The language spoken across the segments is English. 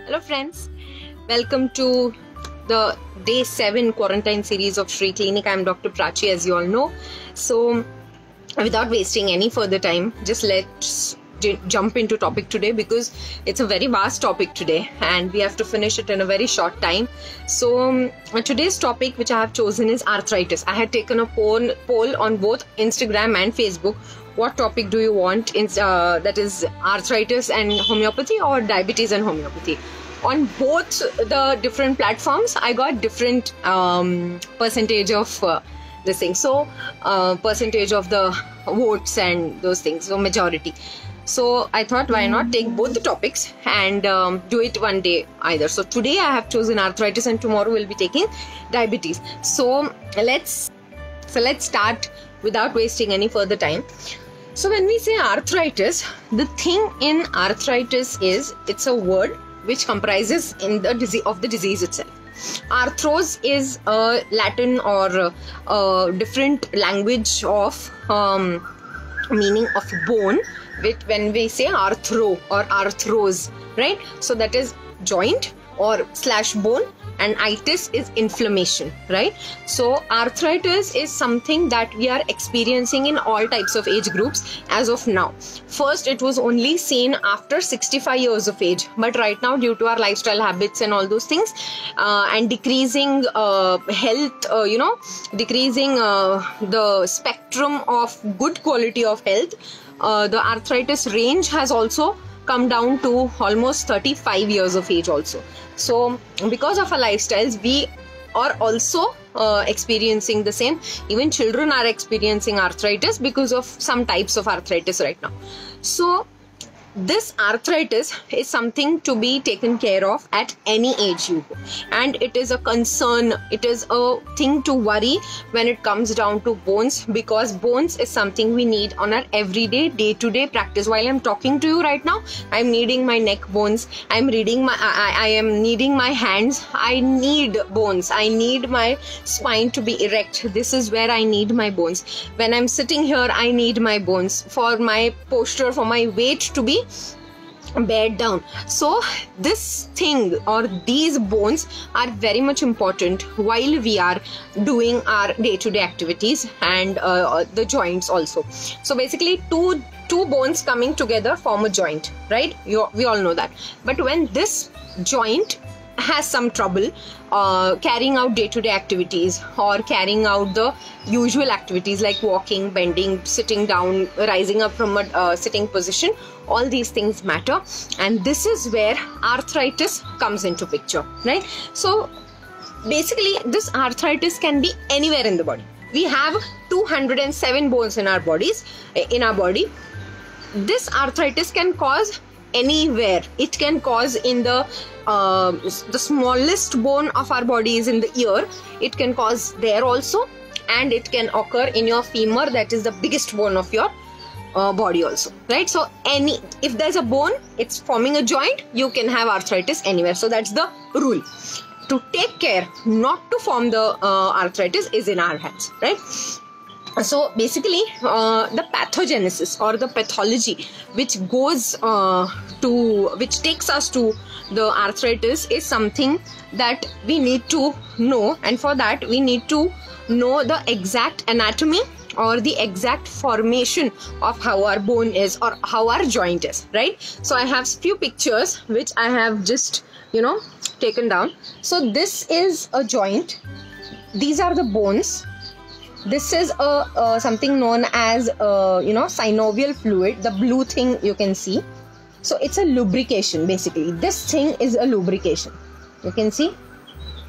Hello friends, welcome to the day 7 quarantine series of Shri Clinic. I am Dr. Prachi, as you all know. So without wasting any further time, just let's jump into topic today, because it's a very vast topic today and we have to finish it in a very short time. So today's topic which I have chosen is arthritis. I had taken a poll on both Instagram and Facebook. What topic do you want? That is arthritis and homeopathy or diabetes and homeopathy. On both the different platforms, I got different percentage of this thing. So percentage of the votes and those things. So majority. So I thought, why not take both the topics and do it one day either. So today I have chosen arthritis and tomorrow we'll be taking diabetes. So let's start without wasting any further time. So when we say arthritis, the thing in arthritis is it's a word which comprises in the disease itself. Arthros is a Latin or a different language of meaning of bone, which when we say arthro or arthros, right? So that is joint or slash bone, and itis is inflammation, right? So arthritis is something that we are experiencing in all types of age groups as of now. First, it was only seen after 65 years of age, but right now, due to our lifestyle habits and all those things, and decreasing health, decreasing the spectrum of good quality of health, the arthritis range has also come down to almost 35 years of age also. So because of our lifestyles, we are also experiencing the same. Even children are experiencing arthritis because of some types of arthritis right now. So this arthritis is something to be taken care of at any age you go, and it is a concern, it is a thing to worry when it comes down to bones, because bones is something we need on our everyday day-to-day practice. While I'm talking to you right now, I'm needing my neck bones, I am needing my hands, I need bones, I need my spine to be erect. This is where I need my bones. When I'm sitting here, I need my bones for my posture, for my weight to be bear down. So this thing or these bones are very much important while we are doing our day-to-day activities, and the joints also. So basically two bones coming together form a joint, right? We all know that. But when this joint has some trouble carrying out day-to-day activities or carrying out the usual activities like walking, bending, sitting down, rising up from a sitting position, all these things matter, and this is where arthritis comes into picture, right? So basically this arthritis can be anywhere in the body. We have 207 bones in our body. This arthritis can cause anywhere. It can cause in the smallest bone of our body is in the ear. It can cause there also, and it can occur in your femur, that is the biggest bone of your body also, right? So if there's a bone, it's forming a joint, you can have arthritis anywhere. So that's the rule. To take care not to form the arthritis is in our hands, right? So basically the pathogenesis or the pathology which takes us to the arthritis is something that we need to know, and for that we need to know the exact anatomy or the exact formation of how our bone is or how our joint is, right? So I have few pictures which I have just taken down. So this is a joint, these are the bones. This is something known as synovial fluid, the blue thing you can see. So it's a lubrication. Basically this thing is a lubrication, you can see,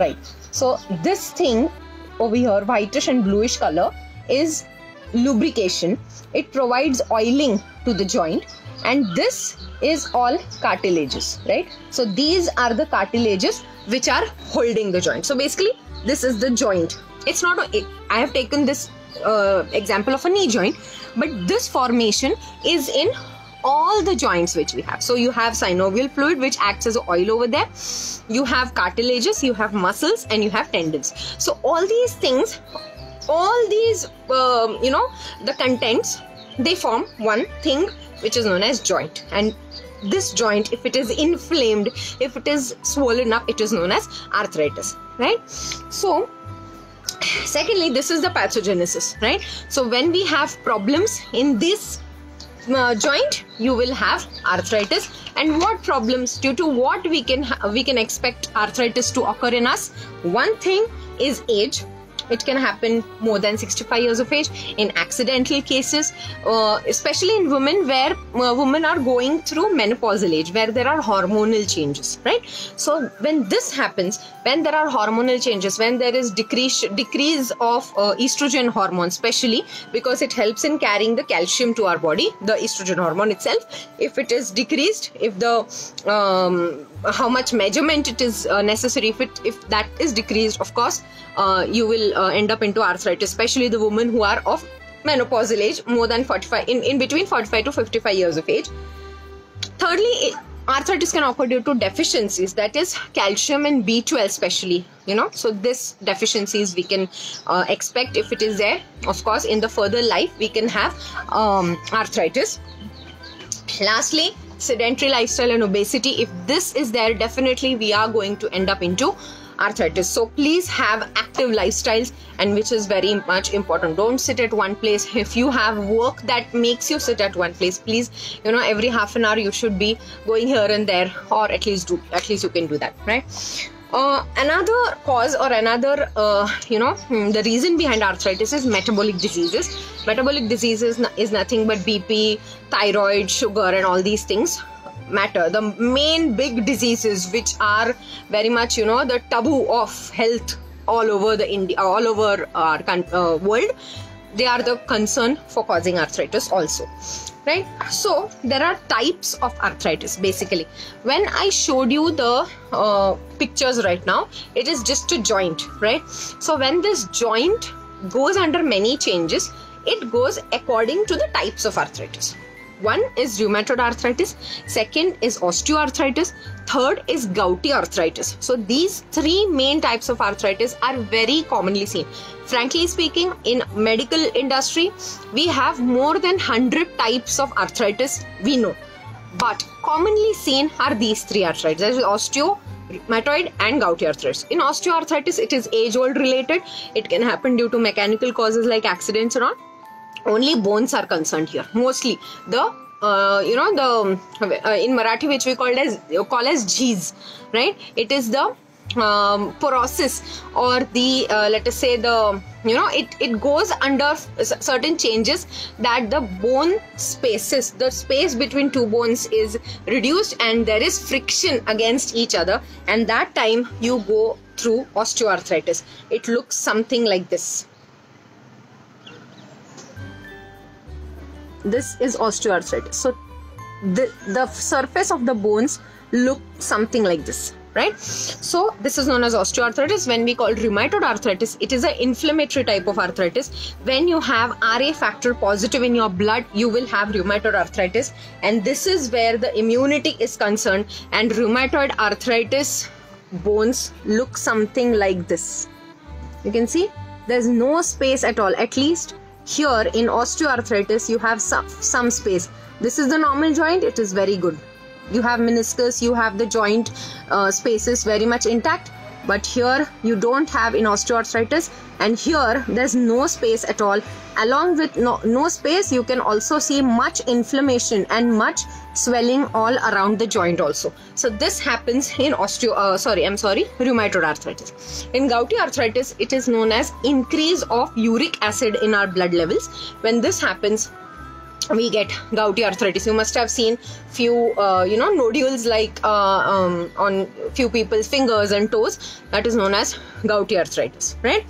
right? So this thing over here, whitish and bluish color, is lubrication. It provides oiling to the joint, and this is all cartilages, right? So these are the cartilages which are holding the joint. So basically this is the joint. It's not I have taken this example of a knee joint, but this formation is in all the joints which we have. So you have synovial fluid which acts as oil over there, you have cartilages, you have muscles, and you have tendons. So all these things, all these the contents, they form one thing which is known as joint. And this joint, if it is inflamed, if it is swollen up, it is known as arthritis, right? So secondly, this is the pathogenesis, right? So when we have problems in this joint, you will have arthritis. And what problems, due to what we can expect arthritis to occur in us? One thing is age. It can happen more than 65 years of age. In accidental cases, especially in women, where women are going through menopausal age, where there are hormonal changes, right? So when this happens, when there are hormonal changes, when there is decrease of estrogen hormone, especially because it helps in carrying the calcium to our body, the estrogen hormone itself, if it is decreased, if the how much measurement it is necessary, if that is decreased, of course you will end up into arthritis, especially the women who are of menopausal age, more than 45, in between 45 to 55 years of age. Thirdly, arthritis can occur due to deficiencies, that is calcium and B12 especially, so this deficiencies we can expect. If it is there, of course in the further life we can have arthritis. Lastly, sedentary lifestyle and obesity, if this is there, definitely we are going to end up into arthritis. So please have active lifestyles, and which is very much important. Don't sit at one place. If you have work that makes you sit at one place, please, every half an hour you should be going here and there, or at least you can do that, right? Another cause, or another the reason behind arthritis is metabolic diseases. Metabolic diseases is nothing but BP, thyroid, sugar, and all these things matter. The main big diseases which are very much the taboo of health all over our world, they are the concern for causing arthritis also, right? So there are types of arthritis. Basically, when I showed you the pictures right now, it is just a joint, right? So when this joint goes under many changes, it goes according to the types of arthritis. One is rheumatoid arthritis, second is osteoarthritis, third is gouty arthritis. So these three main types of arthritis are very commonly seen. Frankly speaking, in medical industry, we have more than 100 types of arthritis we know. But commonly seen are these three arthritis. That is osteo, rheumatoid and gouty arthritis. In osteoarthritis, it is age-old related. It can happen due to mechanical causes like accidents and all. Only bones are concerned here. Mostly the in Marathi, which we call as G's, right? It is the porosis, or the let us say the it goes under certain changes, that the bone spaces, the space between two bones is reduced, and there is friction against each other, and that time you go through osteoarthritis. It looks something like this. This is osteoarthritis. So the surface of the bones look something like this, right? So this is known as osteoarthritis. When we call rheumatoid arthritis, it is an inflammatory type of arthritis. When you have Ra factor positive in your blood, you will have rheumatoid arthritis, and this is where the immunity is concerned. And rheumatoid arthritis bones look something like this. You can see there's no space at all. At least here in osteoarthritis, you have some space. This is the normal joint. It is very good. You have meniscus, you have the joint spaces very much intact. But here you don't have in osteoarthritis, and here there's no space at all. Along with no space, you can also see much inflammation and much swelling all around the joint also. So this happens in rheumatoid arthritis. In gouty arthritis, it is known as increase of uric acid in our blood levels. When this happens, we get gouty arthritis. You must have seen few nodules like on few people's fingers and toes. That is known as gouty arthritis, right?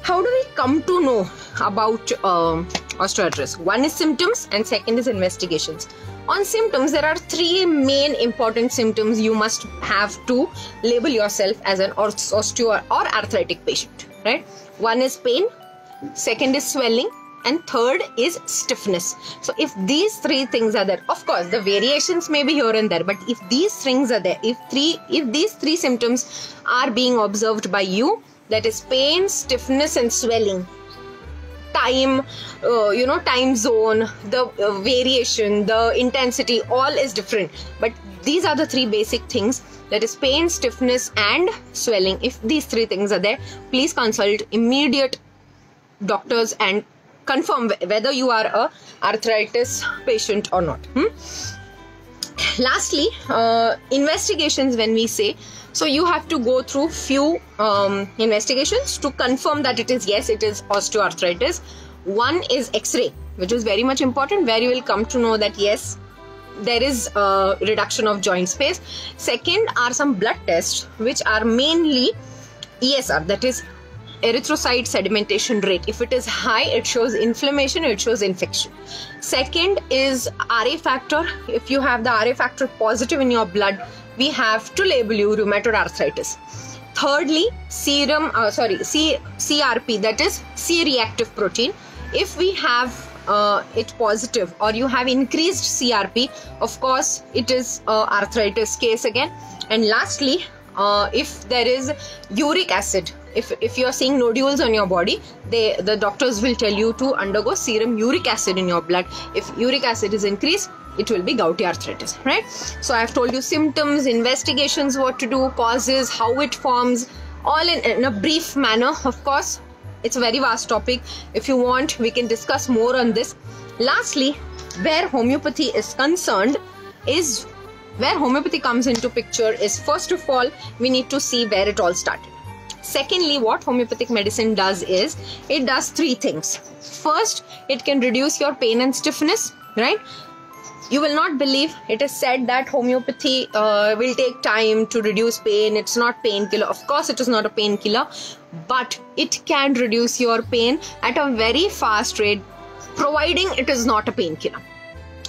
How do we come to know about osteoarthritis? One is symptoms and second is investigations. On symptoms, there are three main important symptoms you must have to label yourself as an osteo or arthritic patient, right? One is pain, second is swelling, and third is stiffness. So if these three things are there, of course the variations may be here and there, but if these things are there, if these three symptoms are being observed by you, that is pain, stiffness and swelling, time, time zone, the variation, the intensity, all is different. But these are the three basic things, that is pain, stiffness and swelling. If these three things are there, please consult immediate doctors and confirm whether you are a arthritis patient or not. Lastly, investigations, when we say, so you have to go through few investigations to confirm that it is, yes, it is osteoarthritis. One is X-ray, which is very much important, where you will come to know that yes, there is a reduction of joint space. Second are some blood tests, which are mainly ESR, that is erythrocyte sedimentation rate. If it is high, it shows inflammation, it shows infection. Second is RA factor. If you have the RA factor positive in your blood, we have to label you rheumatoid arthritis. Thirdly, CRP, that is C-reactive protein. If we have it positive, or you have increased CRP, of course it is arthritis case again. And lastly, if there is uric acid, if you are seeing nodules on your body, the doctors will tell you to undergo serum uric acid in your blood. If uric acid is increased, it will be gouty arthritis, right? So I have told you symptoms, investigations, what to do, causes, how it forms, all in a brief manner. Of course, it's a very vast topic. If you want, we can discuss more on this. Lastly, where homeopathy is concerned, is where homeopathy comes into picture is, first of all, we need to see where it all started. Secondly, what homeopathic medicine does is, it does three things. First, it can reduce your pain and stiffness, right? You will not believe, it is said that homeopathy will take time to reduce pain. It's not painkiller. Of course, it is not a painkiller, but it can reduce your pain at a very fast rate, providing it is not a painkiller.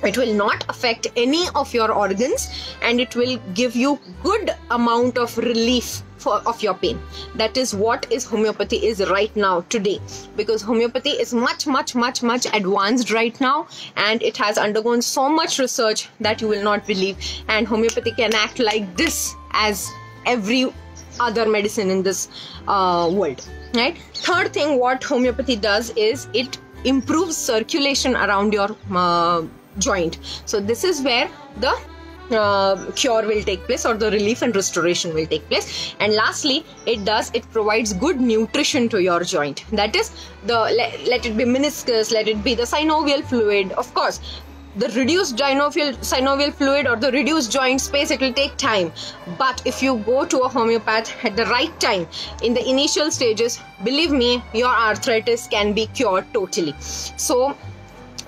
It will not affect any of your organs, and it will give you good amount of relief of your pain. That is what is homeopathy is right now today, because homeopathy is much advanced right now, and it has undergone so much research that you will not believe. And homeopathy can act like this as every other medicine in this world, right? Third thing what homeopathy does is, it improves circulation around your joint. So this is where the cure will take place, or the relief and restoration will take place. And lastly, it provides good nutrition to your joint. That is let it be meniscus, let it be the synovial fluid. Of course, the reduced synovial fluid or the reduced joint space, it will take time. But if you go to a homeopath at the right time, in the initial stages, believe me, your arthritis can be cured totally. So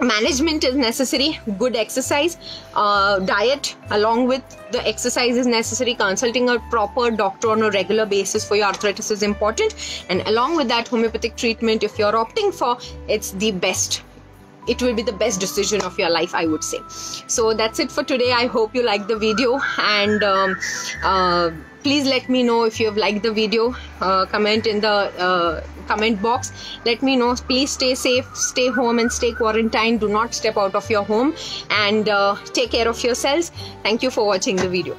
management is necessary, good exercise, diet along with the exercise is necessary, consulting a proper doctor on a regular basis for your arthritis is important, and along with that, homeopathic treatment, if you're opting for, it's the best. It will be the best decision of your life, I would say. So that's it for today. I hope you liked the video, and please let me know if you have liked the video. Comment in the comment box. Let me know. Please stay safe, stay home and stay quarantined. Do not step out of your home, and take care of yourselves. Thank you for watching the video.